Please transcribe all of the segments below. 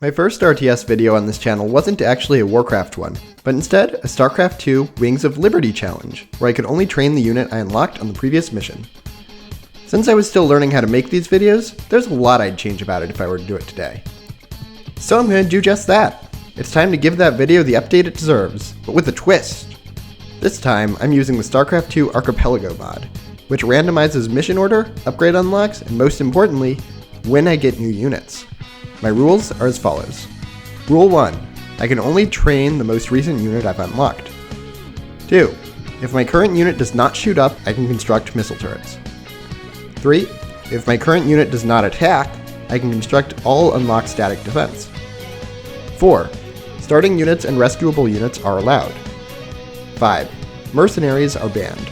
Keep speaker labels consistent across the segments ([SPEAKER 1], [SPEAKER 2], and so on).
[SPEAKER 1] My first RTS video on this channel wasn't actually a Warcraft one, but instead a Starcraft 2 Wings of Liberty challenge, where I could only train the unit I unlocked on the previous mission. Since I was still learning how to make these videos, there's a lot I'd change about it if I were to do it today. So I'm going to do just that. It's time to give that video the update it deserves, but with a twist. This time, I'm using the Starcraft 2 Archipelago mod, which randomizes mission order, upgrade unlocks, and most importantly, when I get new units. My rules are as follows. Rule 1. I can only train the most recent unit I've unlocked. 2. If my current unit does not shoot up, I can construct missile turrets. 3. If my current unit does not attack, I can construct all unlocked static defense. 4. Starting units and rescuable units are allowed. 5. Mercenaries are banned.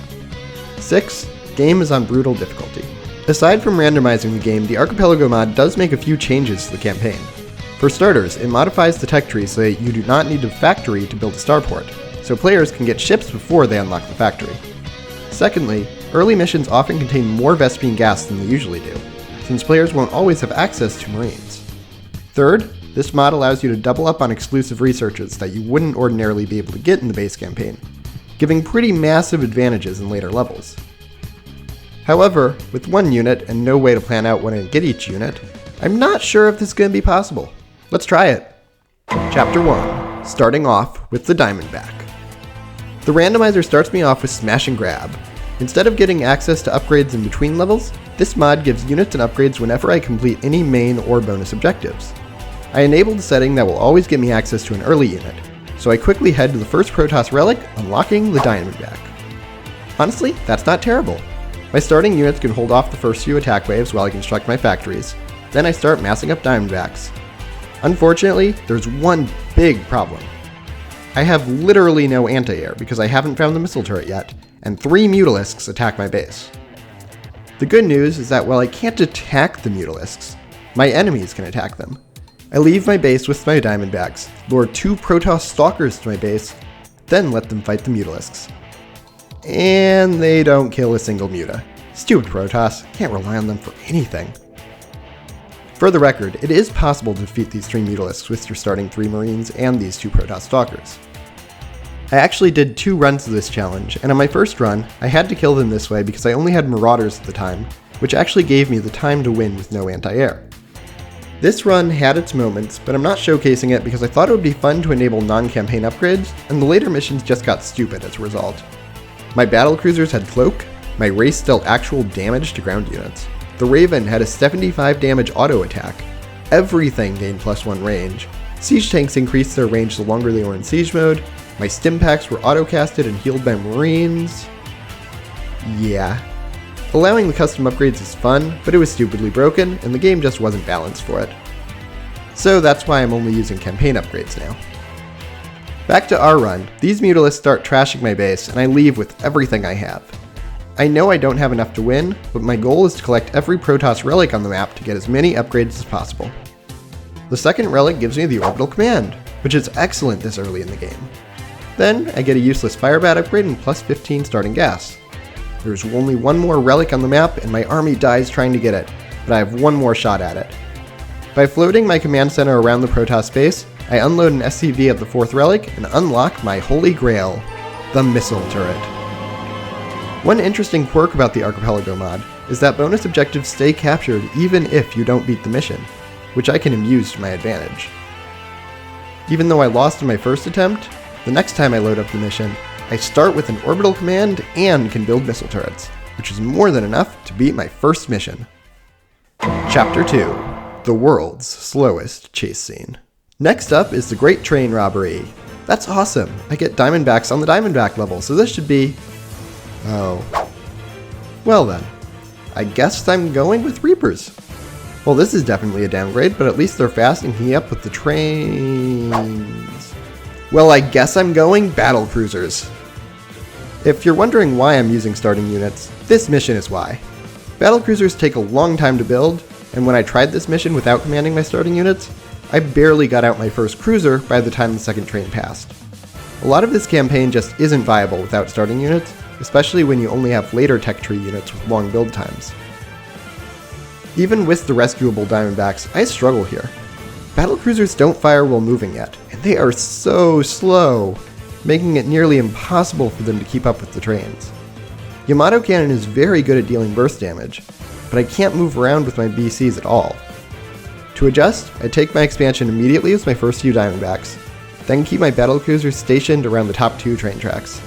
[SPEAKER 1] 6. Game is on brutal difficulty. Aside from randomizing the game, the Archipelago mod does make a few changes to the campaign. For starters, it modifies the tech tree so that you do not need a factory to build a starport, so players can get ships before they unlock the factory. Secondly, early missions often contain more Vespene gas than they usually do, since players won't always have access to Marines. Third, this mod allows you to double up on exclusive researches that you wouldn't ordinarily be able to get in the base campaign, giving pretty massive advantages in later levels. However, with one unit and no way to plan out when I get each unit, I'm not sure if this is going to be possible. Let's try it. Chapter 1, starting off with the Diamondback. The randomizer starts me off with Smash and Grab. Instead of getting access to upgrades in between levels, this mod gives units and upgrades whenever I complete any main or bonus objectives. I enabled a setting that will always give me access to an early unit, so I quickly head to the first Protoss relic, unlocking the Diamondback. Honestly, that's not terrible. My starting units can hold off the first few attack waves while I construct my factories. Then I start massing up Diamondbacks. Unfortunately, there's one big problem. I have literally no anti-air because I haven't found the missile turret yet, and 3 Mutalisks attack my base. The good news is that while I can't attack the Mutalisks, my enemies can attack them. I leave my base with my Diamondbacks, lure 2 Protoss Stalkers to my base, then let them fight the Mutalisks. And they don't kill a single Muta. Stupid Protoss, can't rely on them for anything. For the record, it is possible to defeat these 3 Mutalisks with your starting 3 Marines and these 2 Protoss Stalkers. I actually did 2 runs of this challenge, and on my first run, I had to kill them this way because I only had Marauders at the time, which actually gave me the time to win with no anti-air. This run had its moments, but I'm not showcasing it because I thought it would be fun to enable non-campaign upgrades, and the later missions just got stupid as a result. My battlecruisers had Cloak, my Wraiths dealt actual damage to ground units, the Raven had a 75 damage auto attack, everything gained +1 range, siege tanks increased their range the longer they were in siege mode, my stim packs were auto-casted and healed by Marines. Yeah. Allowing the custom upgrades is fun, but it was stupidly broken, and the game just wasn't balanced for it. So that's why I'm only using campaign upgrades now. Back to our run, these Mutalisks start trashing my base, and I leave with everything I have. I know I don't have enough to win, but my goal is to collect every Protoss relic on the map to get as many upgrades as possible. The second relic gives me the Orbital Command, which is excellent this early in the game. Then I get a useless Firebat upgrade and +15 starting gas. There's only one more relic on the map, and my army dies trying to get it, but I have one more shot at it. By floating my command center around the Protoss base, I unload an SCV at the 4th relic and unlock my holy grail, the missile turret. One interesting quirk about the Archipelago mod is that bonus objectives stay captured even if you don't beat the mission, which I can use to my advantage. Even though I lost in my first attempt, the next time I load up the mission, I start with an orbital command and can build missile turrets, which is more than enough to beat my first mission. Chapter 2, the world's slowest chase scene. Next up is the Great Train Robbery. That's awesome, I get Diamondbacks on the Diamondback level, so this should be... Oh. Well then, I guess I'm going with Reapers. Well, this is definitely a downgrade, but at least they're fast and keep up with the trains. Well, I guess I'm going Battlecruisers. If you're wondering why I'm using starting units, this mission is why. Battlecruisers take a long time to build, and when I tried this mission without commanding my starting units, I barely got out my first cruiser by the time the second train passed. A lot of this campaign just isn't viable without starting units, especially when you only have later tech tree units with long build times. Even with the rescuable Diamondbacks, I struggle here. battlecruisers don't fire while moving yet, and they are so slow, making it nearly impossible for them to keep up with the trains. Yamato Cannon is very good at dealing burst damage, but I can't move around with my BCs at all. To adjust, I take my expansion immediately with my first few Diamondbacks, then keep my battlecruisers stationed around the top 2 train tracks.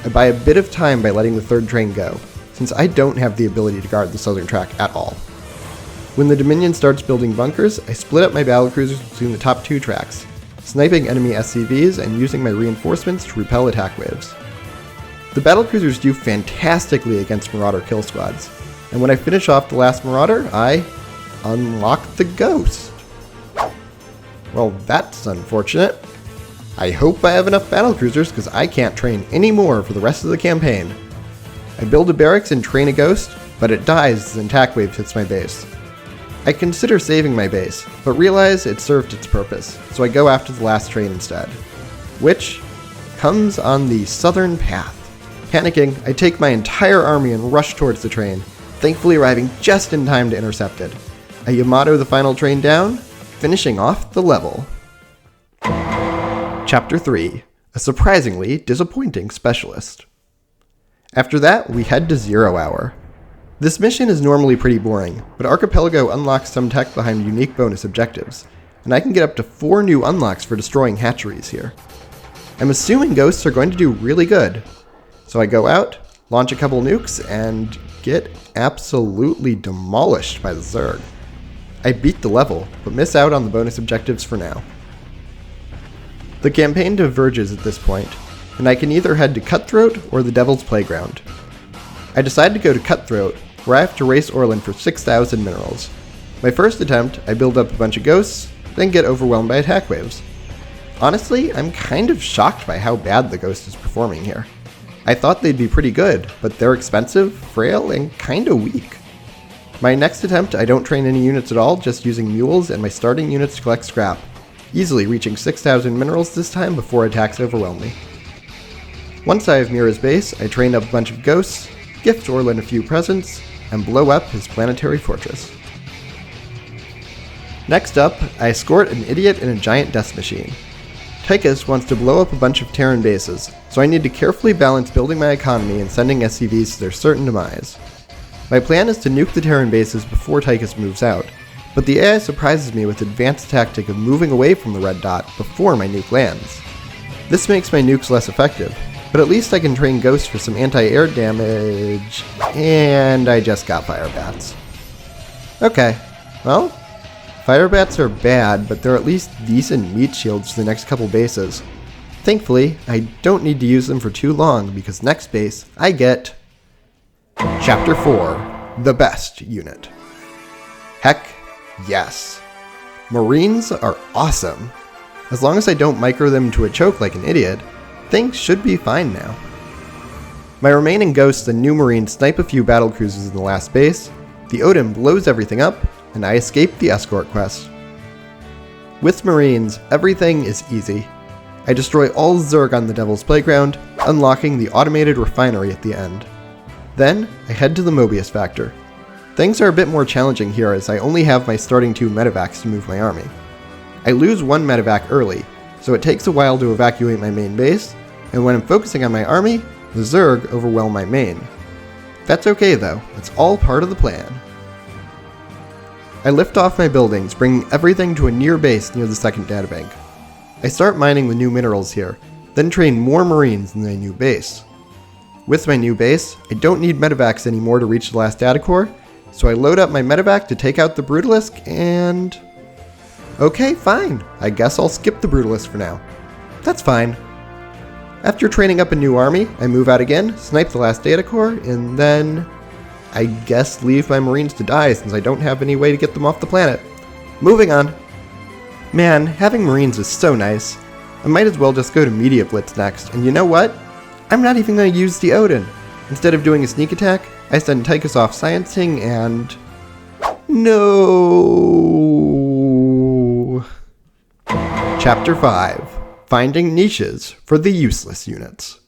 [SPEAKER 1] I buy a bit of time by letting the 3rd train go, since I don't have the ability to guard the southern track at all. When the Dominion starts building bunkers, I split up my battlecruisers between the top 2 tracks, sniping enemy SCVs and using my reinforcements to repel attack waves. The battlecruisers do fantastically against Marauder kill squads, and when I finish off the last Marauder, I unlock the Ghost. Well, that's unfortunate. I hope I have enough battlecruisers because I can't train any more for the rest of the campaign. I build a barracks and train a Ghost, but it dies as an attack wave hits my base. I consider saving my base, but realize it served its purpose, so I go after the last train instead, which comes on the southern path. Panicking, I take my entire army and rush towards the train, thankfully arriving just in time to intercept it. I Yamato the final train down, finishing off the level. Chapter 3, a surprisingly disappointing specialist. After that, we head to 0 Hour. This mission is normally pretty boring, but Archipelago unlocks some tech behind unique bonus objectives, and I can get up to 4 new unlocks for destroying hatcheries here. I'm assuming ghosts are going to do really good, so I go out, launch a couple nukes, and get absolutely demolished by the Zerg. I beat the level, but miss out on the bonus objectives for now. The campaign diverges at this point, and I can either head to Cutthroat or the Devil's Playground. I decide to go to Cutthroat, where I have to race Orland for 6,000 minerals. My first attempt, I build up a bunch of ghosts, then get overwhelmed by attack waves. Honestly, I'm kind of shocked by how bad the Ghost is performing here. I thought they'd be pretty good, but they're expensive, frail, and kinda weak. My next attempt, I don't train any units at all, just using mules and my starting units to collect scrap, easily reaching 6,000 minerals this time before attacks overwhelm me. Once I have Mira's base, I train up a bunch of ghosts, gift Orland a few presents, and blow up his planetary fortress. Next up, I escort an idiot in a giant death machine. Tychus wants to blow up a bunch of Terran bases, so I need to carefully balance building my economy and sending SCVs to their certain demise. My plan is to nuke the Terran bases before Tychus moves out, but the AI surprises me with the advanced tactic of moving away from the red dot before my nuke lands. This makes my nukes less effective, but at least I can train ghosts for some anti-air damage, and I just got fire bats. Okay, well, fire bats are bad, but they're at least decent meat shields for the next couple bases. Thankfully, I don't need to use them for too long, because next base, I get Chapter 4, the best unit. Heck, yes. Marines are awesome. As long as I don't micro them to a choke like an idiot, things should be fine now. My remaining ghosts and new Marines snipe a few battlecruisers in the last base, the Odin blows everything up, and I escape the escort quest. With Marines, everything is easy. I destroy all Zerg on the Devil's Playground, unlocking the automated refinery at the end. Then, I head to the Mobius Factor. Things are a bit more challenging here as I only have my starting 2 medevacs to move my army. I lose 1 medevac early, so it takes a while to evacuate my main base, and when I'm focusing on my army, the Zerg overwhelm my main. That's okay though, it's all part of the plan. I lift off my buildings, bringing everything to a near base near the second databank. I start mining the new minerals here, then train more Marines in my new base. With my new base, I don't need medevacs anymore to reach the last data core, so I load up my medevac to take out the Brutalisk and... Okay, fine. I guess I'll skip the Brutalisk for now. That's fine. After training up a new army, I move out again, snipe the last data core, and then... I guess leave my Marines to die since I don't have any way to get them off the planet. Moving on. Man, having Marines is so nice. I might as well just go to Media Blitz next, and you know what? I'm not even going to use the Odin. Instead of doing a sneak attack, I send Tychus off sciencing and... No. Chapter 5. Finding niches for the useless units.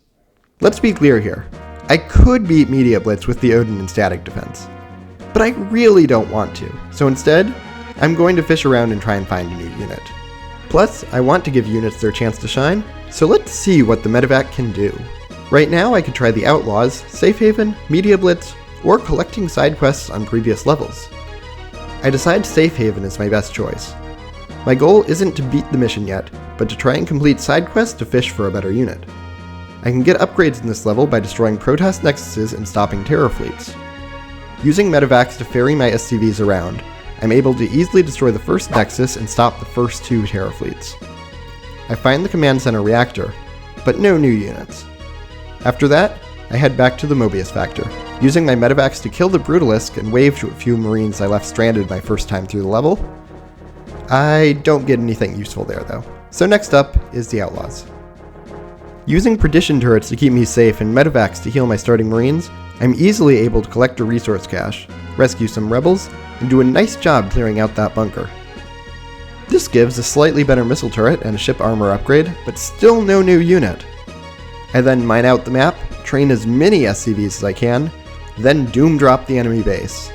[SPEAKER 1] Let's be clear here. I could beat Media Blitz with the Odin and static defense, but I really don't want to. So instead, I'm going to fish around and try and find a new unit. Plus, I want to give units their chance to shine, so let's see what the medevac can do. Right now I could try the Outlaws, Safe Haven, Media Blitz, or collecting side quests on previous levels. I decide Safe Haven is my best choice. My goal isn't to beat the mission yet, but to try and complete side quests to fish for a better unit. I can get upgrades in this level by destroying Protoss Nexuses and stopping terror fleets. Using medevacs to ferry my SCVs around, I'm able to easily destroy the first Nexus and stop the first 2 terror fleets. I find the command center reactor, but no new units. After that, I head back to the Mobius Factor, using my medevacs to kill the Brutalisk and wave to a few Marines I left stranded my first time through the level. I don't get anything useful there though. So next up is the Outlaws. Using Perdition turrets to keep me safe and medevacs to heal my starting Marines, I'm easily able to collect a resource cache, rescue some rebels, and do a nice job clearing out that bunker. This gives a slightly better missile turret and a ship armor upgrade, but still no new unit. I then mine out the map, train as many SCVs as I can, then doom drop the enemy base.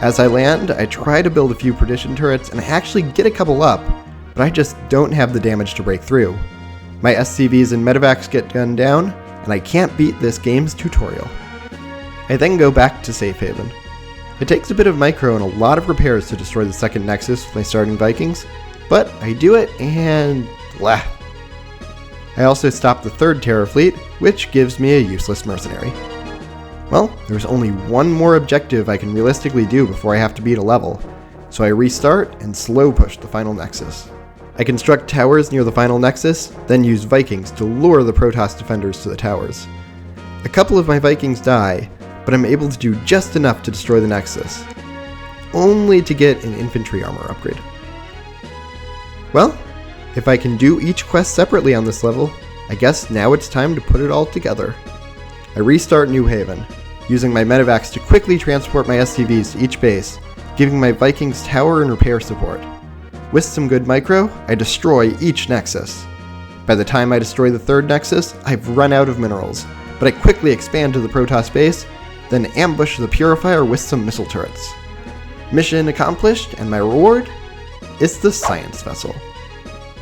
[SPEAKER 1] As I land, I try to build a few Perdition turrets and I actually get a couple up, but I just don't have the damage to break through. My SCVs and medevacs get gunned down, and I can't beat this game's tutorial. I then go back to Safe Haven. It takes a bit of micro and a lot of repairs to destroy the second Nexus with my starting Vikings, but I do it and blah. I also stop the third terror fleet, which gives me a useless mercenary. Well, there's only one more objective I can realistically do before I have to beat a level, so I restart and slow push the final Nexus. I construct towers near the final Nexus, then use Vikings to lure the Protoss defenders to the towers. A couple of my Vikings die, but I'm able to do just enough to destroy the Nexus, only to get an infantry armor upgrade. Well, if I can do each quest separately on this level, I guess now it's time to put it all together. I restart New Haven, using my medevacs to quickly transport my SCVs to each base, giving my Vikings tower and repair support. With some good micro, I destroy each Nexus. By the time I destroy the third Nexus, I've run out of minerals, but I quickly expand to the Protoss base, then ambush the Purifier with some missile turrets. Mission accomplished, and my reward is the Science Vessel.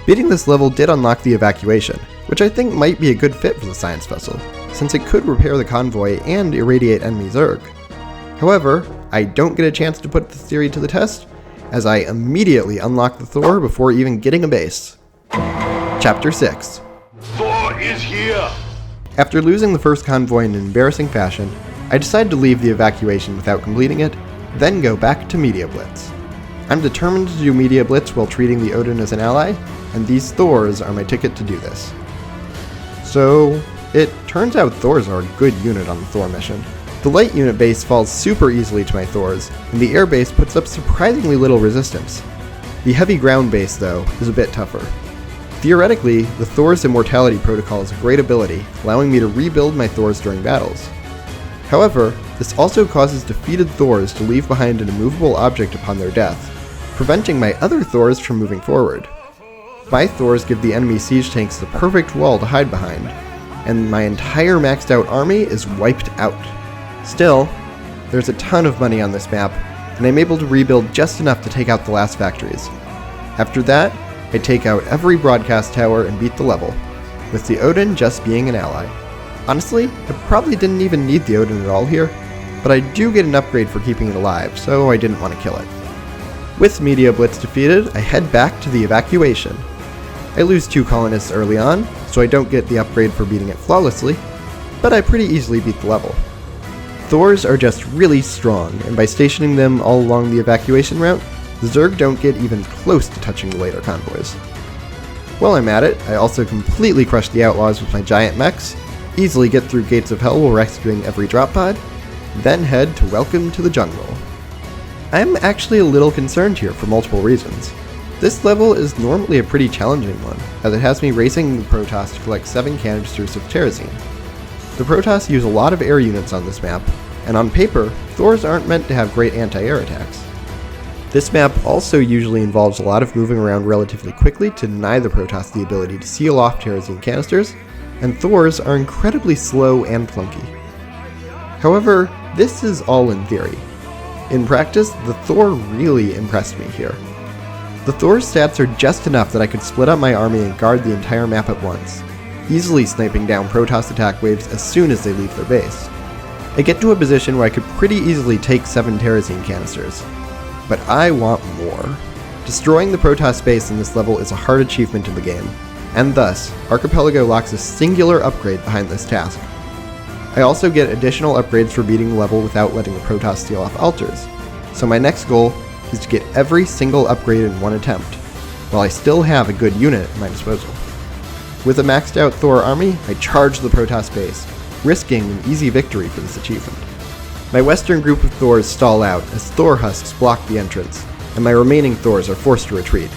[SPEAKER 1] Beating this level did unlock the Evacuation, which I think might be a good fit for the Science Vessel, since it could repair the convoy and irradiate enemy Zerg. However, I don't get a chance to put this theory to the test, as I immediately unlock the Thor before even getting a base. Chapter 6.
[SPEAKER 2] Thor is here!
[SPEAKER 1] After losing the first convoy in an embarrassing fashion, I decide to leave the Evacuation without completing it, then go back to Media Blitz. I'm determined to do Media Blitz while treating the Odin as an ally, and these Thors are my ticket to do this. So, it turns out Thors are a good unit on the Thor mission. The light unit base falls super easily to my Thors, and the air base puts up surprisingly little resistance. The heavy ground base, though, is a bit tougher. Theoretically, the Thor's Immortality Protocol is a great ability, allowing me to rebuild my Thors during battles. However, this also causes defeated Thors to leave behind an immovable object upon their death, preventing my other Thors from moving forward. My Thors give the enemy siege tanks the perfect wall to hide behind, and my entire maxed out army is wiped out. Still, there's a ton of money on this map, and I'm able to rebuild just enough to take out the last factories. After that, I take out every broadcast tower and beat the level, with the Odin just being an ally. Honestly, I probably didn't even need the Odin at all here, but I do get an upgrade for keeping it alive, so I didn't want to kill it. With Media Blitz defeated, I head back to the Evacuation. I lose 2 colonists early on, so I don't get the upgrade for beating it flawlessly, but I pretty easily beat the level. Thors are just really strong, and by stationing them all along the Evacuation route, the Zerg don't get even close to touching the later convoys. While I'm at it, I also completely crush the Outlaws with my giant mechs, easily get through Gates of Hell while rescuing every drop pod, then head to Welcome to the Jungle. I'm actually a little concerned here for multiple reasons. This level is normally a pretty challenging one, as it has me racing the Protoss to collect 7 canisters of Terrazine. The Protoss use a lot of air units on this map, and on paper, Thors aren't meant to have great anti-air attacks. This map also usually involves a lot of moving around relatively quickly to deny the Protoss the ability to seal off Terrazine canisters, and Thors are incredibly slow and clunky. However, this is all in theory. In practice, the Thor really impressed me here. The Thor's stats are just enough that I could split up my army and guard the entire map at once, easily sniping down Protoss attack waves as soon as they leave their base. I get to a position where I could pretty easily take 7 Terrazine canisters. But I want more. Destroying the Protoss base in this level is a hard achievement in the game, and thus, Archipelago locks a singular upgrade behind this task. I also get additional upgrades for beating the level without letting the Protoss steal off altars, so my next goal is to get every single upgrade in one attempt, while I still have a good unit at my disposal. With a maxed out Thor army, I charge the Protoss base, risking an easy victory for this achievement. My western group of Thors stall out as Thor husks block the entrance, and my remaining Thors are forced to retreat.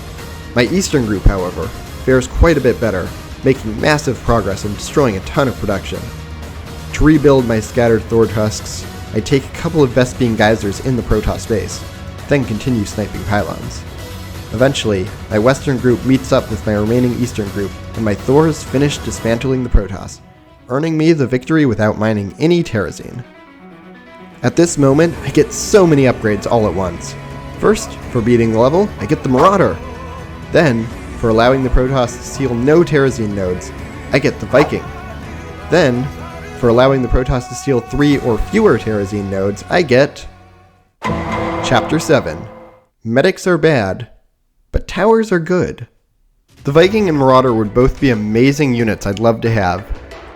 [SPEAKER 1] My eastern group, however, fares quite a bit better, making massive progress and destroying a ton of production. To rebuild my scattered Thor husks, I take a couple of Vespene geysers in the Protoss base, then continue sniping pylons. Eventually, my western group meets up with my remaining eastern group, and my Thors finish dismantling the Protoss, earning me the victory without mining any Terrazine. At this moment, I get so many upgrades all at once. First, for beating the level, I get the Marauder. Then, for allowing the Protoss to steal no Terrazine nodes, I get the Viking. Then, for allowing the Protoss to steal 3 or fewer Terrazine nodes, I get... Chapter 7. Medics are bad, but towers are good. The Viking and Marauder would both be amazing units I'd love to have,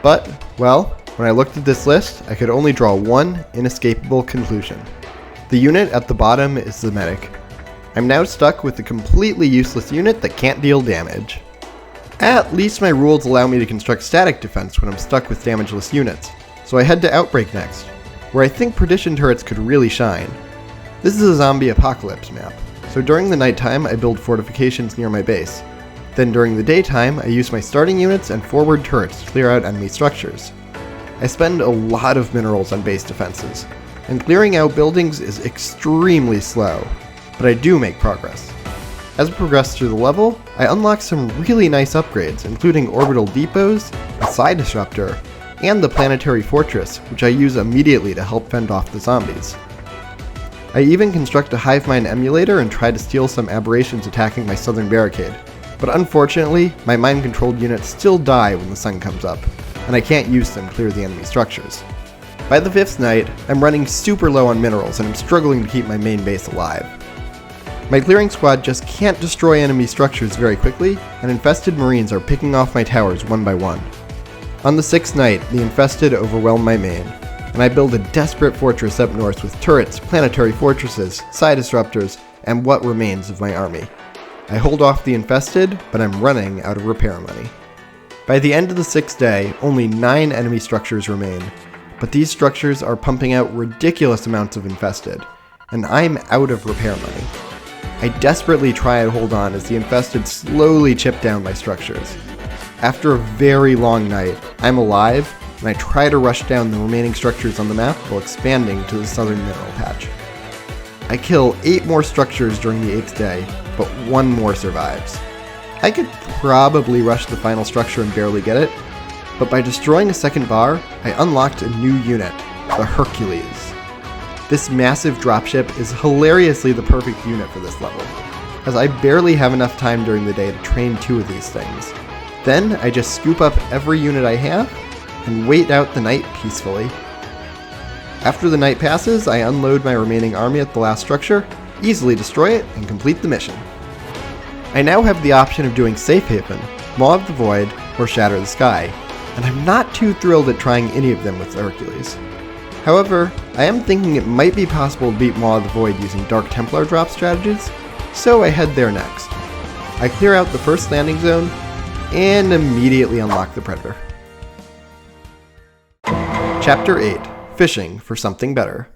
[SPEAKER 1] but, well, when I looked at this list, I could only draw one inescapable conclusion. The unit at the bottom is the medic. I'm now stuck with a completely useless unit that can't deal damage. At least my rules allow me to construct static defense when I'm stuck with damageless units, so I head to Outbreak next, where I think Perdition turrets could really shine. This is a zombie apocalypse map, so during the nighttime I build fortifications near my base. Then during the daytime I use my starting units and forward turrets to clear out enemy structures. I spend a lot of minerals on base defenses, and clearing out buildings is extremely slow, but I do make progress. As I progress through the level, I unlock some really nice upgrades, including orbital depots, a side disruptor, and the planetary fortress, which I use immediately to help fend off the zombies. I even construct a hive mind emulator and try to steal some aberrations attacking my southern barricade, but unfortunately, my mind-controlled units still die when the sun comes up, and I can't use them to clear the enemy structures. By the 5th night, I'm running super low on minerals and I'm struggling to keep my main base alive. My clearing squad just can't destroy enemy structures very quickly, and infested marines are picking off my towers one by one. On the 6th night, the infested overwhelm my main, and I build a desperate fortress up north with turrets, planetary fortresses, side disruptors, and what remains of my army. I hold off the infested, but I'm running out of repair money. By the end of the 6th day, only 9 enemy structures remain, but these structures are pumping out ridiculous amounts of infested, and I'm out of repair money. I desperately try and hold on as the infested slowly chip down my structures. After a very long night, I'm alive, and I try to rush down the remaining structures on the map while expanding to the southern mineral patch. I kill 8 more structures during the 8th day, but 1 more survives. I could probably rush the final structure and barely get it, but by destroying a second bar, I unlocked a new unit, the Hercules. This massive dropship is hilariously the perfect unit for this level, as I barely have enough time during the day to train 2 of these things. Then I just scoop up every unit I have and wait out the night peacefully. After the night passes, I unload my remaining army at the last structure, easily destroy it, and complete the mission. I now have the option of doing Safe Haven, Maw of the Void, or Shatter the Sky, and I'm not too thrilled at trying any of them with the Hercules. However, I am thinking it might be possible to beat Maw of the Void using Dark Templar drop strategies, so I head there next. I clear out the first landing zone, and immediately unlock the Predator. Chapter 8. Fishing for something better.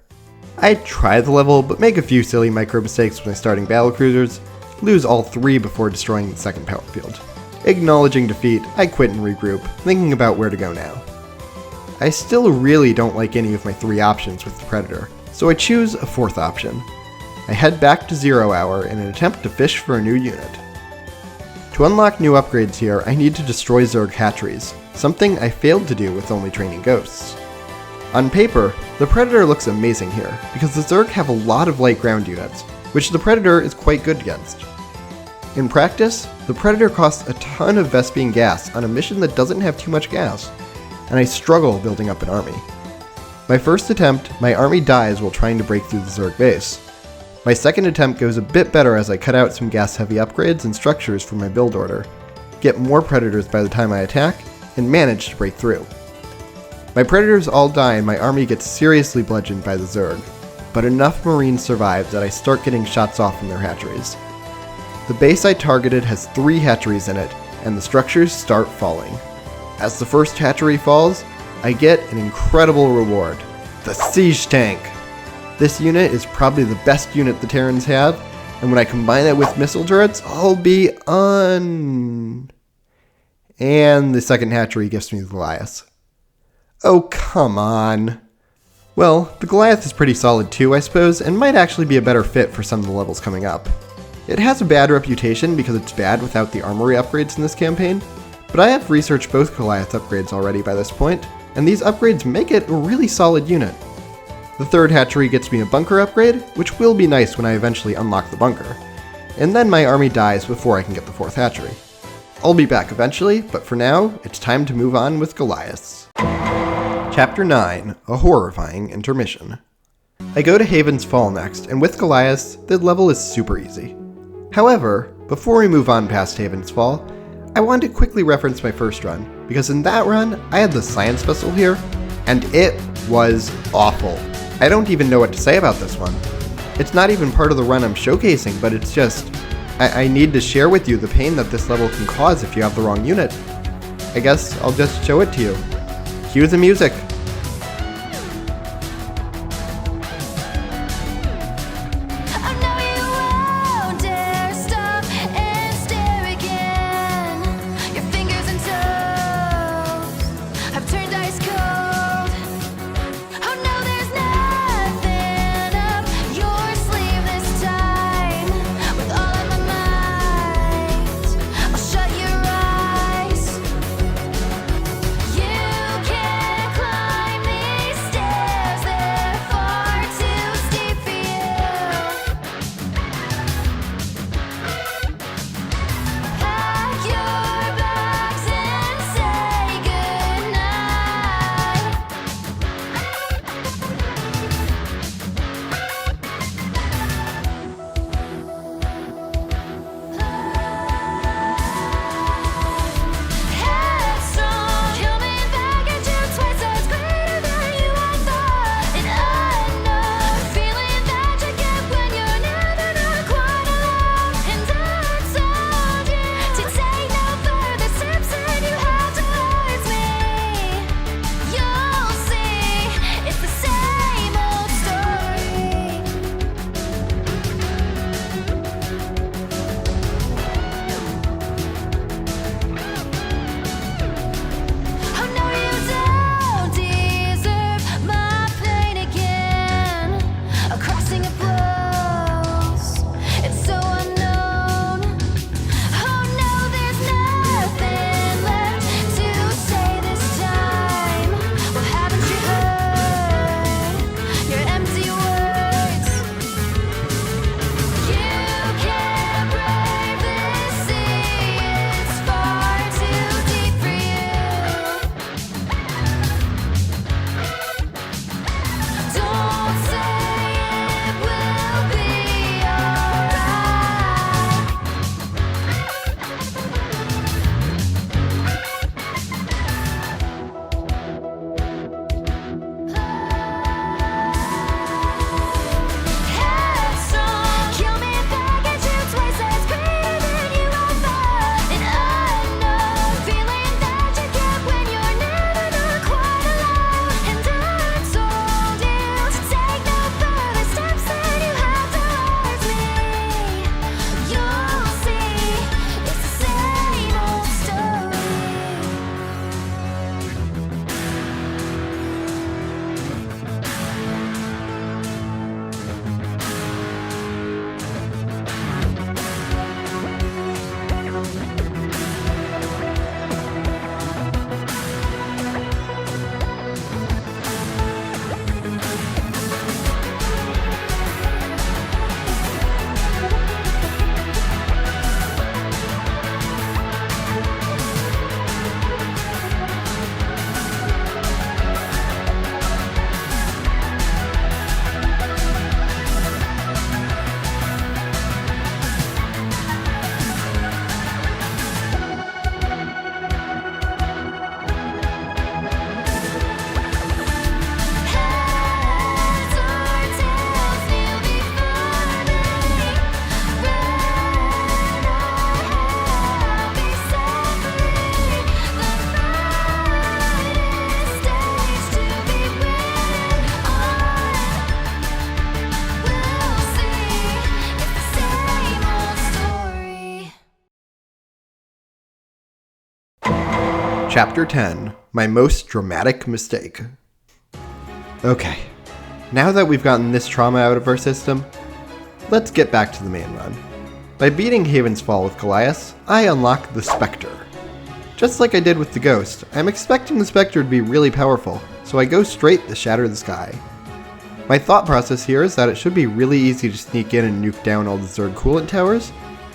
[SPEAKER 1] I try the level, but make a few silly micro mistakes when starting battlecruisers, lose all 3 before destroying the second power field. Acknowledging defeat, I quit and regroup, thinking about where to go now. I still really don't like any of my 3 options with the Predator, so I choose a 4th option. I head back to 0 hour in an attempt to fish for a new unit. To unlock new upgrades here, I need to destroy Zerg hatcheries, something I failed to do with only training ghosts. On paper, the Predator looks amazing here, because the Zerg have a lot of light ground units, which the Predator is quite good against. In practice, the Predator costs a ton of Vespene gas on a mission that doesn't have too much gas, and I struggle building up an army. My first attempt, my army dies while trying to break through the Zerg base. My second attempt goes a bit better as I cut out some gas-heavy upgrades and structures from my build order, get more Predators by the time I attack, and manage to break through. My Predators all die and my army gets seriously bludgeoned by the Zerg, but enough Marines survive that I start getting shots off from their hatcheries. The base I targeted has 3 hatcheries in it, and the structures start falling. As the first hatchery falls, I get an incredible reward, the Siege Tank. This unit is probably the best unit the Terrans have, and when I combine it with missile turrets, I'll be And the second hatchery gives me the Goliath. Oh, come on. Well, the Goliath is pretty solid too, I suppose, and might actually be a better fit for some of the levels coming up. It has a bad reputation because it's bad without the armory upgrades in this campaign, but I have researched both Goliath upgrades already by this point, and these upgrades make it a really solid unit. The third hatchery gets me a bunker upgrade, which will be nice when I eventually unlock the bunker, and then my army dies before I can get the fourth hatchery. I'll be back eventually, but for now, it's time to move on with Goliaths. Chapter 9, a horrifying intermission. I go to Haven's Fall next, and with Goliaths, the level is super easy. However, before we move on past Haven's Fall, I wanted to quickly reference my first run, because in that run, I had the Science Vessel here, and it was awful. I don't even know what to say about this one. It's not even part of the run I'm showcasing, but it's just, I need to share with you the pain that this level can cause if you have the wrong unit. I guess I'll just show it to you. Cue the music.
[SPEAKER 3] You can climb.
[SPEAKER 1] Chapter 10, My Most Dramatic Mistake. Okay, now that we've gotten this trauma out of our system, let's get back to the main run. By beating Haven's Fall with Goliath, I unlock the Spectre. Just like I did with the Ghost, I'm expecting the Spectre to be really powerful, so I go straight to Shatter the Sky. My thought process here is that it should be really easy to sneak in and nuke down all the Zerg coolant towers,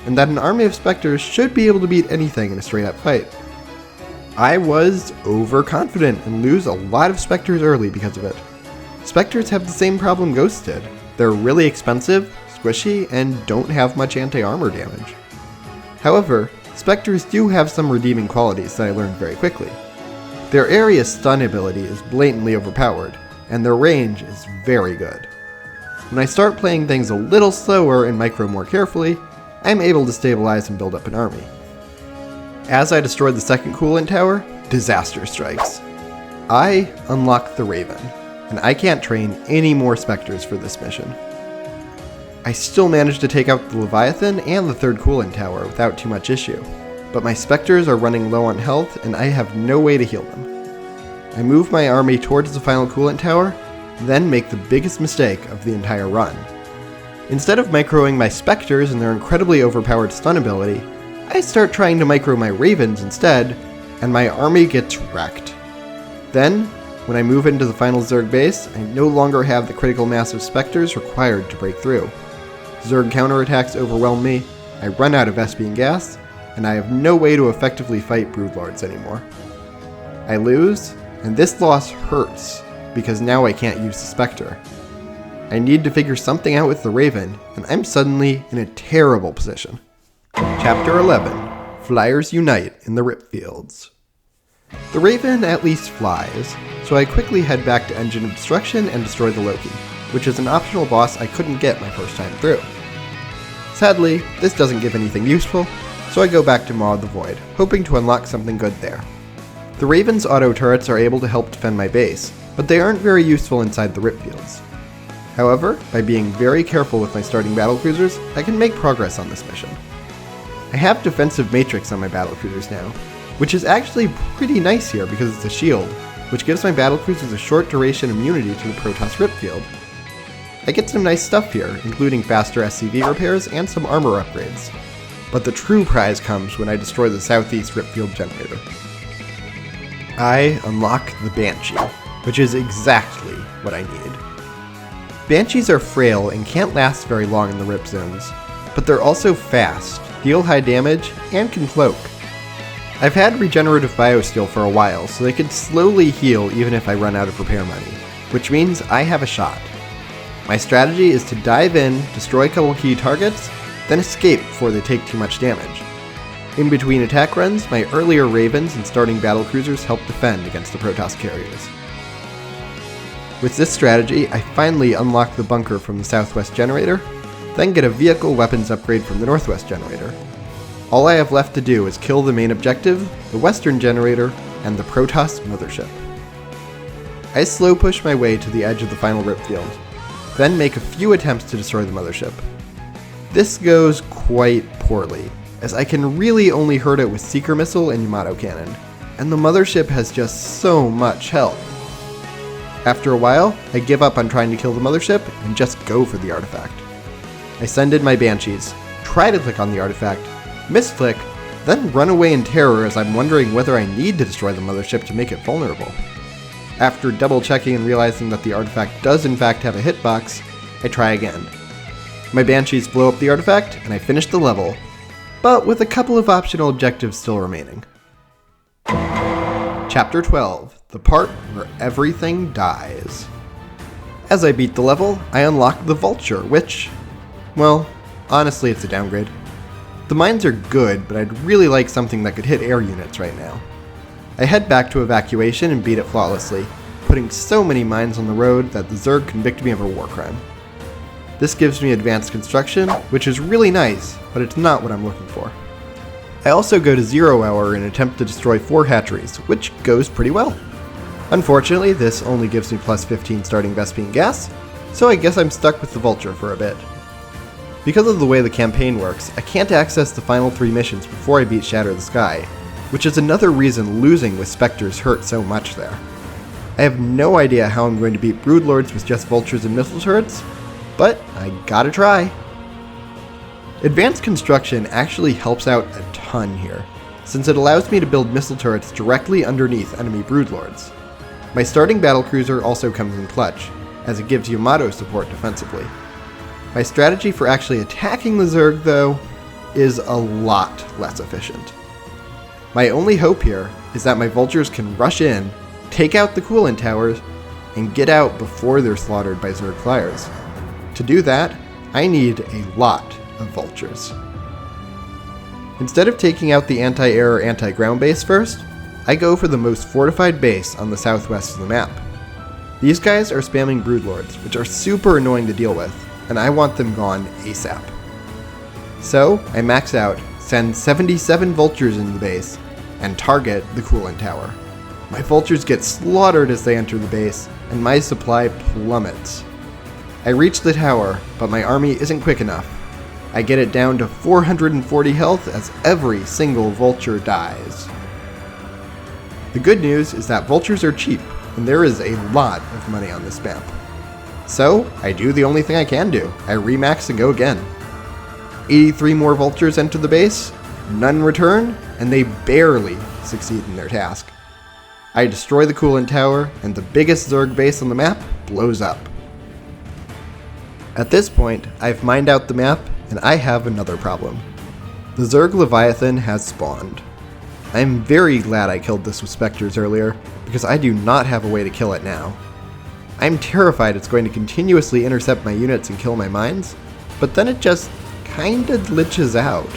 [SPEAKER 1] and that an army of Spectres should be able to beat anything in a straight up fight. I was overconfident and lose a lot of Spectres early because of it. Spectres have the same problem Ghosts did. They're really expensive, squishy, and don't have much anti-armor damage. However, Spectres do have some redeeming qualities that I learned very quickly. Their area stun ability is blatantly overpowered, and their range is very good. When I start playing things a little slower and micro more carefully, I'm able to stabilize and build up an army. As I destroy the second coolant tower, disaster strikes. I unlock the Raven, and I can't train any more Spectres for this mission. I still managed to take out the Leviathan and the third coolant tower without too much issue, but my Spectres are running low on health and I have no way to heal them. I move my army towards the final coolant tower, then make the biggest mistake of the entire run. Instead of microing my Spectres and their incredibly overpowered stun ability, I start trying to micro my Ravens instead, and my army gets wrecked. Then, when I move into the final Zerg base, I no longer have the critical mass of Spectres required to break through. Zerg counterattacks overwhelm me, I run out of Vespian gas, and I have no way to effectively fight Broodlords anymore. I lose, and this loss hurts, because now I can't use the Spectre. I need to figure something out with the Raven, and I'm suddenly in a terrible position. Chapter 11, Flyers Unite in the Ripfields. The Raven at least flies, so I quickly head back to Engine of Destruction and destroy the Loki, which is an optional boss I couldn't get my first time through. Sadly, this doesn't give anything useful, so I go back to Maw of the Void, hoping to unlock something good there. The Raven's auto turrets are able to help defend my base, but they aren't very useful inside the Ripfields. However, by being very careful with my starting battlecruisers, I can make progress on this mission. I have defensive matrix on my battlecruisers now, which is actually pretty nice here because it's a shield, which gives my battlecruisers a short duration immunity to the Protoss Ripfield. I get some nice stuff here, including faster SCV repairs and some armor upgrades. But the true prize comes when I destroy the Southeast Ripfield generator. I unlock the Banshee, which is exactly what I need. Banshees are frail and can't last very long in the rip zones, but they're also fast, deal high damage, and can cloak. I've had regenerative biosteel for a while, so they can slowly heal even if I run out of repair money, which means I have a shot. My strategy is to dive in, destroy a couple key targets, then escape before they take too much damage. In between attack runs, my earlier Ravens and starting battlecruisers help defend against the Protoss carriers. With this strategy, I finally unlock the bunker from the Southwest generator, then get a vehicle weapons upgrade from the Northwest generator. All I have left to do is kill the main objective, the Western generator, and the Protoss mothership. I slow push my way to the edge of the final Ripfield, then make a few attempts to destroy the mothership. This goes quite poorly, as I can really only hurt it with Seeker Missile and Yamato Cannon, and the mothership has just so much health. After a while, I give up on trying to kill the mothership and just go for the artifact. I send in my Banshees, try to click on the artifact, misclick, then run away in terror as I'm wondering whether I need to destroy the mothership to make it vulnerable. After double checking and realizing that the artifact does in fact have a hitbox, I try again. My Banshees blow up the artifact, and I finish the level, but with a couple of optional objectives still remaining. Chapter 12, the part where everything dies. As I beat the level, I unlock the Vulture, which, well, honestly it's a downgrade. The mines are good, but I'd really like something that could hit air units right now. I head back to evacuation and beat it flawlessly, putting so many mines on the road that the Zerg convict me of a war crime. This gives me advanced construction, which is really nice, but it's not what I'm looking for. I also go to 0 hour and attempt to destroy 4 hatcheries, which goes pretty well. Unfortunately, this only gives me plus 15 starting Vespian gas, so I guess I'm stuck with the Vulture for a bit. Because of the way the campaign works, I can't access the final 3 missions before I beat Shatter the Sky, which is another reason losing with Spectres hurt so much there. I have no idea how I'm going to beat Broodlords with just Vultures and Missile Turrets, but I gotta try. Advanced Construction actually helps out a ton here, since it allows me to build missile turrets directly underneath enemy Broodlords. My starting battlecruiser also comes in clutch, as it gives Yamato support defensively. My strategy for actually attacking the Zerg, though, is a lot less efficient. My only hope here is that my Vultures can rush in, take out the coolant towers, and get out before they're slaughtered by Zerg flyers. To do that, I need a lot of Vultures. Instead of taking out the anti-air or anti-ground base first, I go for the most fortified base on the southwest of the map. These guys are spamming Broodlords, which are super annoying to deal with, and I want them gone ASAP. So, I max out, send 77 Vultures into the base, and target the coolant tower. My Vultures get slaughtered as they enter the base, and my supply plummets. I reach the tower, but my army isn't quick enough. I get it down to 440 health as every single Vulture dies. The good news is that Vultures are cheap, and there is a lot of money on this map. So, I do the only thing I can do. I remax and go again. 83 more Vultures enter the base, none return, and they barely succeed in their task. I destroy the coolant tower, and the biggest Zerg base on the map blows up. At this point, I've mined out the map, and I have another problem. The Zerg Leviathan has spawned. I'm very glad I killed this with Spectres earlier, because I do not have a way to kill it now. I'm terrified it's going to continuously intercept my units and kill my mines, but then it just kinda glitches out.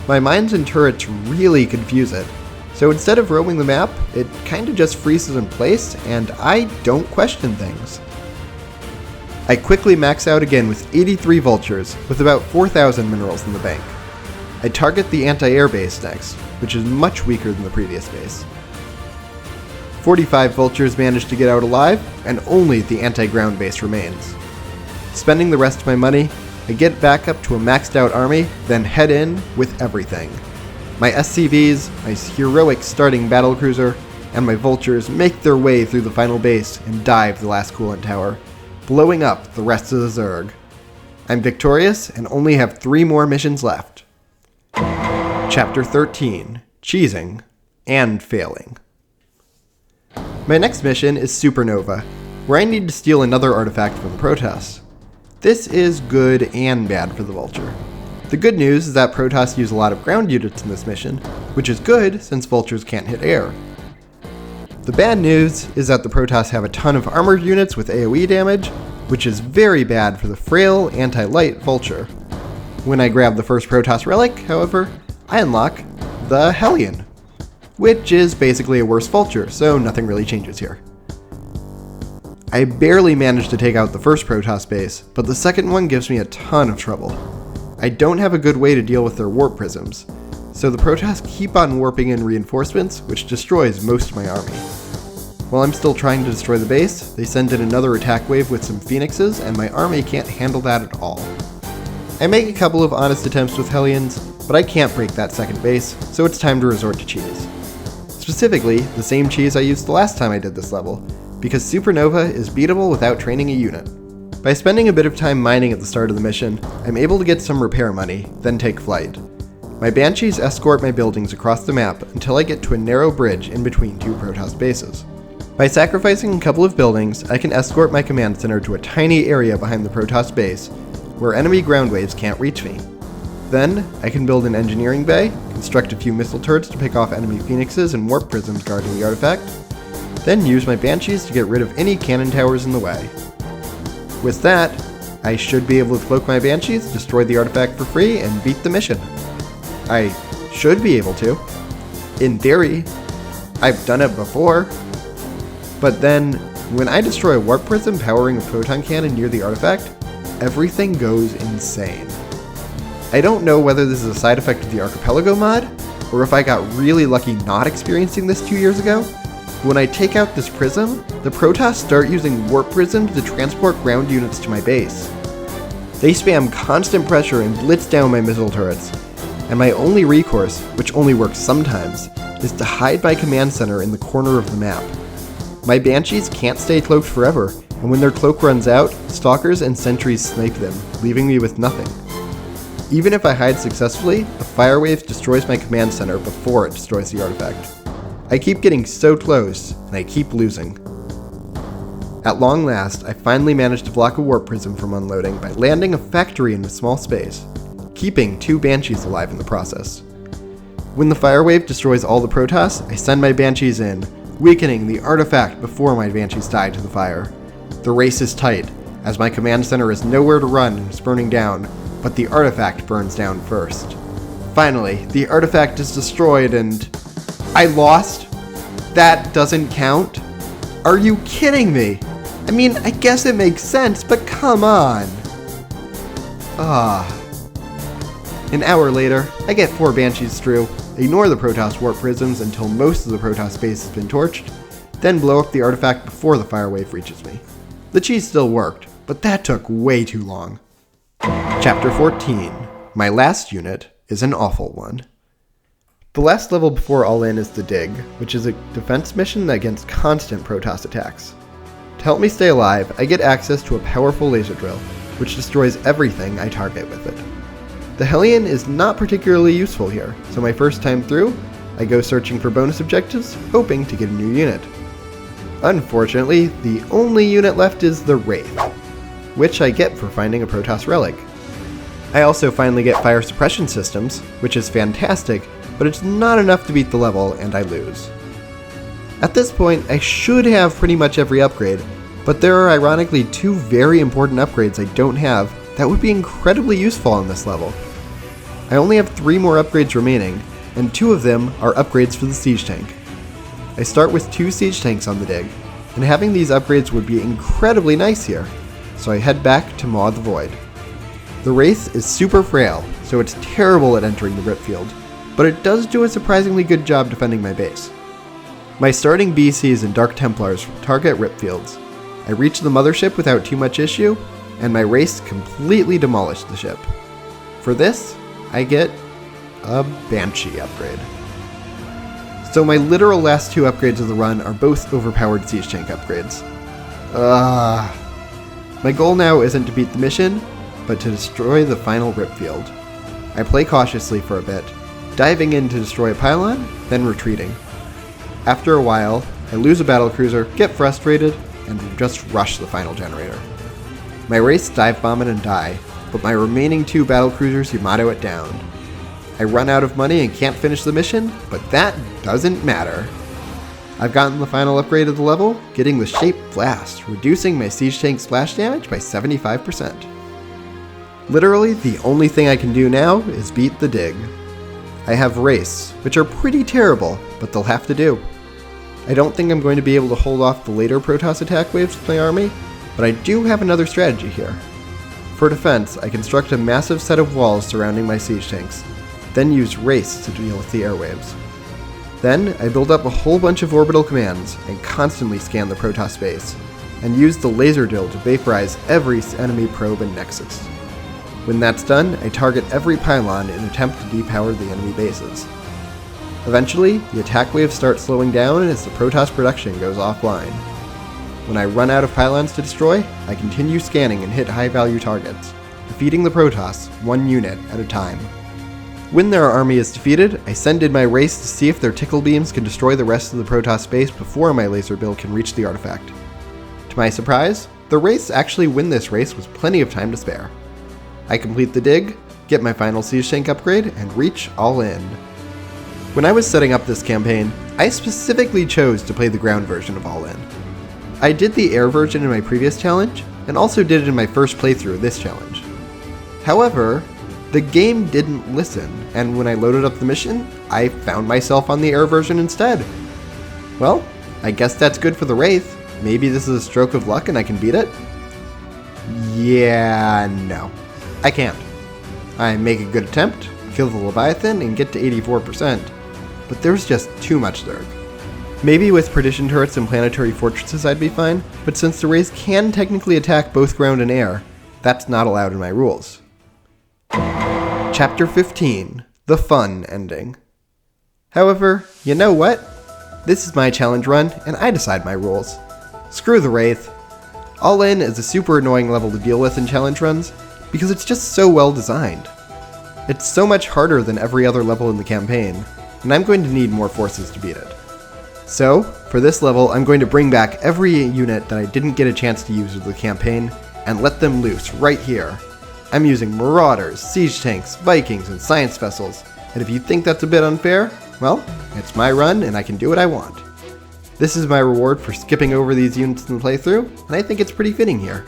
[SPEAKER 1] My mines and turrets really confuse it, so instead of roaming the map, it kinda just freezes in place, and I don't question things. I quickly max out again with 83 Vultures, with about 4,000 minerals in the bank. I target the anti-air base next, which is much weaker than the previous base. 45 Vultures manage to get out alive, and only the anti-ground base remains. Spending the rest of my money, I get back up to a maxed out army, then head in with everything. My SCVs, my heroic starting battlecruiser, and my Vultures make their way through the final base and dive the last coolant tower, blowing up the rest of the Zerg. I'm victorious and only have 3 more missions left. Chapter 13, Cheesing and Failing. My next mission is Supernova, where I need to steal another artifact from the Protoss. This is good and bad for the Vulture. The good news is that Protoss use a lot of ground units in this mission, which is good since Vultures can't hit air. The bad news is that the Protoss have a ton of armored units with AoE damage, which is very bad for the frail, anti-light Vulture. When I grab the first Protoss relic, however, I unlock the Hellion, which is basically a worse Vulture, so nothing really changes here. I barely managed to take out the first Protoss base, but the second one gives me a ton of trouble. I don't have a good way to deal with their warp prisms, so the Protoss keep on warping in reinforcements, which destroys most of my army. While I'm still trying to destroy the base, they send in another attack wave with some Phoenixes, and my army can't handle that at all. I make a couple of honest attempts with Hellions, but I can't break that second base, so it's time to resort to cheese. Specifically, the same cheese I used the last time I did this level, because Supernova is beatable without training a unit. By spending a bit of time mining at the start of the mission, I'm able to get some repair money, then take flight. My Banshees escort my buildings across the map until I get to a narrow bridge in between 2 Protoss bases. By sacrificing a couple of buildings, I can escort my command center to a tiny area behind the Protoss base, where enemy ground waves can't reach me. Then, I can build an engineering bay, construct a few missile turrets to pick off enemy Phoenixes and warp prisms guarding the artifact, then use my Banshees to get rid of any cannon towers in the way. With that, I should be able to cloak my Banshees, destroy the artifact for free, and beat the mission. I should be able to. In theory. I've done it before. But then, when I destroy a warp prism powering a proton cannon near the artifact, everything goes insane. I don't know whether this is a side effect of the Archipelago mod, or if I got really lucky not experiencing this 2 years ago. When I take out this prism, the Protoss start using warp prisms to transport ground units to my base. They spam constant pressure and blitz down my missile turrets, and my only recourse, which only works sometimes, is to hide my command center in the corner of the map. My banshees can't stay cloaked forever, and when their cloak runs out, stalkers and sentries snipe them, leaving me with nothing. Even if I hide successfully, a fire wave destroys my command center before it destroys the artifact. I keep getting so close, and I keep losing. At long last, I finally managed to block a warp prism from unloading by landing a factory in a small space, keeping 2 banshees alive in the process. When the fire wave destroys all the Protoss, I send my banshees in, weakening the artifact before my banshees die to the fire. The race is tight, as my command center is nowhere to run and is burning down, but the artifact burns down first. Finally, the artifact is destroyed and... I lost? That doesn't count? Are you kidding me? I mean, I guess it makes sense, but come on. An hour later, I get 4 banshees through, ignore the Protoss warp prisms until most of the Protoss space has been torched, then blow up the artifact before the fire wave reaches me. The cheese still worked, but that took way too long. Chapter 14. My last unit is an awful one. The last level before All In is the Dig, which is a defense mission against constant Protoss attacks. To help me stay alive, I get access to a powerful laser drill, which destroys everything I target with it. The Hellion is not particularly useful here, so my first time through, I go searching for bonus objectives, hoping to get a new unit. Unfortunately, the only unit left is the Wraith, which I get for finding a Protoss relic. I also finally get fire suppression systems, which is fantastic, but it's not enough to beat the level, and I lose. At this point, I should have pretty much every upgrade, but there are ironically 2 very important upgrades I don't have that would be incredibly useful on this level. I only have 3 more upgrades remaining, and 2 of them are upgrades for the siege tank. I start with 2 siege tanks on the Dig, and having these upgrades would be incredibly nice here, so I head back to Maw the Void. The Wraith is super frail, so it's terrible at entering the rip field, but it does do a surprisingly good job defending my base. My starting BCs and Dark Templars target rip fields. I reach the mothership without too much issue, and my race completely demolished the ship. For this, I get a Banshee upgrade. So my literal last 2 upgrades of the run are both overpowered siege tank upgrades. My goal now isn't to beat the mission, but to destroy the final rip field. I play cautiously for a bit, diving in to destroy a pylon, then retreating. After a while, I lose a battlecruiser, get frustrated, and just rush the final generator. My race dive bomb it and die, but my remaining 2 battlecruisers Yamato it down. I run out of money and can't finish the mission, but that doesn't matter. I've gotten the final upgrade of the level, getting the Shape Blast, reducing my siege tank splash damage by 75%. Literally, the only thing I can do now is beat the Dig. I have Race, which are pretty terrible, but they'll have to do. I don't think I'm going to be able to hold off the later Protoss attack waves with my army, but I do have another strategy here. For defense, I construct a massive set of walls surrounding my siege tanks, then use Race to deal with the airwaves. Then, I build up a whole bunch of orbital commands and constantly scan the Protoss space, and use the laser drill to vaporize every enemy probe and nexus. When that's done, I target every pylon in an attempt to depower the enemy bases. Eventually, the attack waves start slowing down as the Protoss production goes offline. When I run out of pylons to destroy, I continue scanning and hit high-value targets, defeating the Protoss 1 unit at a time. When their army is defeated, I send in my Race to see if their tickle beams can destroy the rest of the Protoss base before my laser bill can reach the artifact. To my surprise, the Race actually win this race with plenty of time to spare. I complete the Dig, get my final siege tank upgrade, and reach All In. When I was setting up this campaign, I specifically chose to play the ground version of All In. I did the air version in my previous challenge, and also did it in my first playthrough of this challenge. However, the game didn't listen, and when I loaded up the mission, I found myself on the air version instead. Well, I guess that's good for the Wraith. Maybe this is a stroke of luck and I can beat it? Yeah, no. I can't. I make a good attempt, kill the Leviathan, and get to 84%, but there's just too much Zerg. Maybe with Perdition turrets and planetary fortresses I'd be fine, but since the Wraith can technically attack both ground and air, that's not allowed in my rules. Chapter 15. The the fun ending. However, you know what? This is my challenge run, and I decide my rules. Screw the Wraith. All In is a super annoying level to deal with in challenge runs, because it's just so well designed. It's so much harder than every other level in the campaign, and I'm going to need more forces to beat it. So, for this level, I'm going to bring back every unit that I didn't get a chance to use with the campaign, and let them loose right here. I'm using Marauders, Siege Tanks, Vikings, and Science Vessels, and if you think that's a bit unfair, well, it's my run and I can do what I want. This is my reward for skipping over these units in the playthrough, and I think it's pretty fitting here.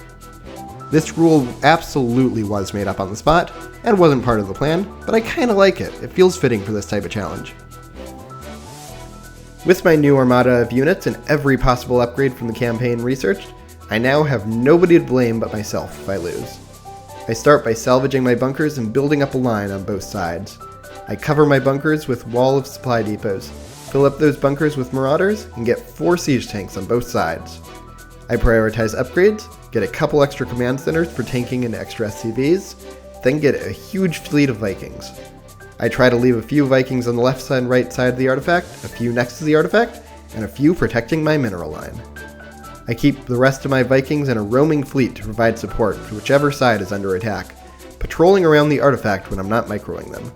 [SPEAKER 1] This rule absolutely was made up on the spot, and wasn't part of the plan, but I kinda like it. It feels fitting for this type of challenge. With my new armada of units and every possible upgrade from the campaign researched, I now have nobody to blame but myself if I lose. I start by salvaging my bunkers and building up a line on both sides. I cover my bunkers with wall of supply depots, fill up those bunkers with Marauders, and get 4 siege tanks on both sides. I prioritize upgrades, get a couple extra command centers for tanking and extra SCVs, then get a huge fleet of Vikings. I try to leave a few Vikings on the left side and right side of the artifact, a few next to the artifact, and a few protecting my mineral line. I keep the rest of my Vikings in a roaming fleet to provide support to whichever side is under attack, patrolling around the artifact when I'm not microing them.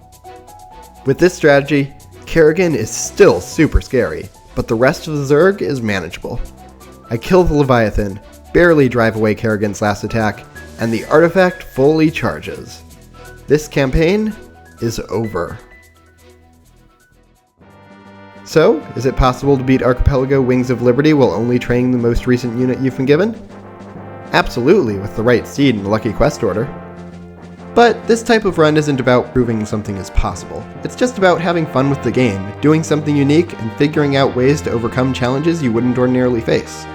[SPEAKER 1] With this strategy, Kerrigan is still super scary, but the rest of the Zerg is manageable. I kill the Leviathan, barely drive away Kerrigan's last attack, and the artifact fully charges. This campaign is over. So, is it possible to beat Archipelago Wings of Liberty while only training the most recent unit you've been given? Absolutely, with the right seed and the lucky quest order. But this type of run isn't about proving something is possible. It's just about having fun with the game, doing something unique, and figuring out ways to overcome challenges you wouldn't ordinarily face.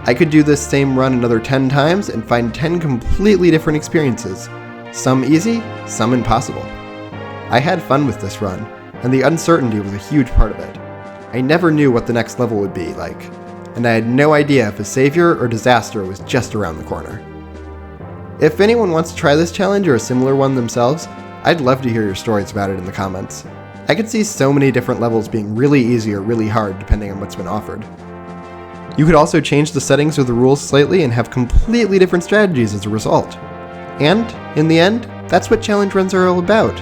[SPEAKER 1] I could do this same run another 10 times and find 10 completely different experiences. Some easy, some impossible. I had fun with this run, and the uncertainty was a huge part of it. I never knew what the next level would be like, and I had no idea if a savior or disaster was just around the corner. If anyone wants to try this challenge or a similar one themselves, I'd love to hear your stories about it in the comments. I could see so many different levels being really easy or really hard depending on what's been offered. You could also change the settings or the rules slightly and have completely different strategies as a result. And, in the end, that's what challenge runs are all about.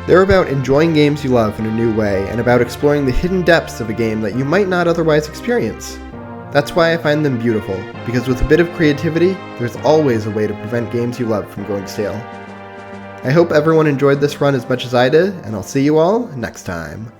[SPEAKER 1] They're about enjoying games you love in a new way, and about exploring the hidden depths of a game that you might not otherwise experience. That's why I find them beautiful, because with a bit of creativity, there's always a way to prevent games you love from going stale. I hope everyone enjoyed this run as much as I did, and I'll see you all next time.